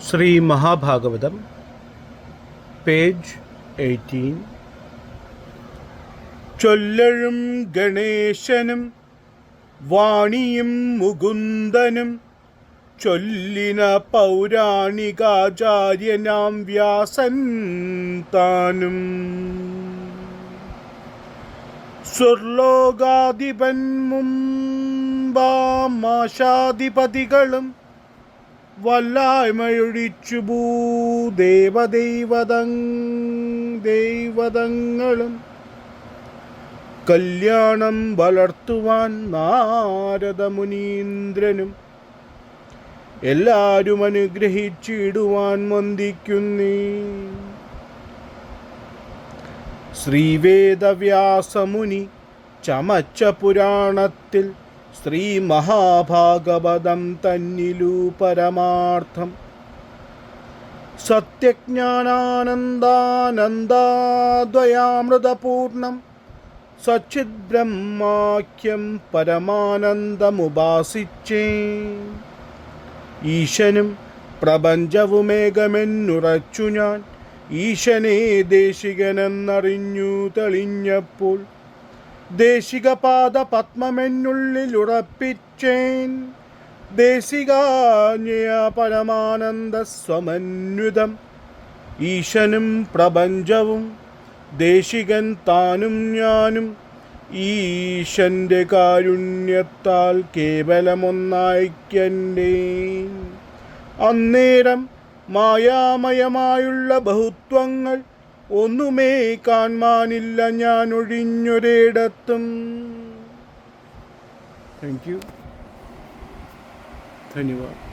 Shri Mahabhagavatam page 18. ചൊല്ലഴും ഗണേശനും വാണിയും മുകുന്ദനും ചൊല്ലിന പൗരാണികാചാര്യനാം Vyasan താനും സ്വർലോകാധിപൻ മുമ്പാമാശാധിപതികളും വല്ലായ്മയൊഴിച്ചു ദൈവതങ്ങളും കല്യാണം വളർത്തുവാൻ നാരദമുനീന്ദ്രനും എല്ലാരും അനുഗ്രഹിച്ചിടുവാൻ വന്ദിക്കുന്നേ. ശ്രീവേദവ്യാസമുനി ചമച്ച പുരാണത്തിൽ ശ്രീ മഹാഭാഗവതം തന്നിലു പരമാർത്ഥം സത്യജ്ഞാനാനന്ദാനന്ദാദ്വയാമൃതപൂർണം സച്ചിദ്ബ്രഹ്മാഖ്യം പരമാനന്ദമുപാസിച്ചേ. ഈശനും പ്രപഞ്ചവുമേകമെന്നുറച്ചു ഞാൻ ഈശനെ ദേശികനെന്നറിഞ്ഞു തെളിഞ്ഞപ്പോൾ ദേശികപാദ പത്മമെന്നുള്ളിലുറപ്പിച്ചേൻ. ദേശികാജ്ഞയ പരമാനന്ദ സ്വമന്വിതം ഈശനും പ്രപഞ്ചവും ദേശികൻ താനും ഞാനും ഈശന്റെ കാരുണ്യത്താൽ കേവലമൊന്നായിക്കണ്ടേ. അന്നേരം മായാമയമായുള്ള ബഹുത്വങ്ങൾ ഒന്നുമേ കാൺമാനില്ല ഞാൻ ഒഴിഞ്ഞൊരിടത്തും. Thank you. ധന്യവാദ്.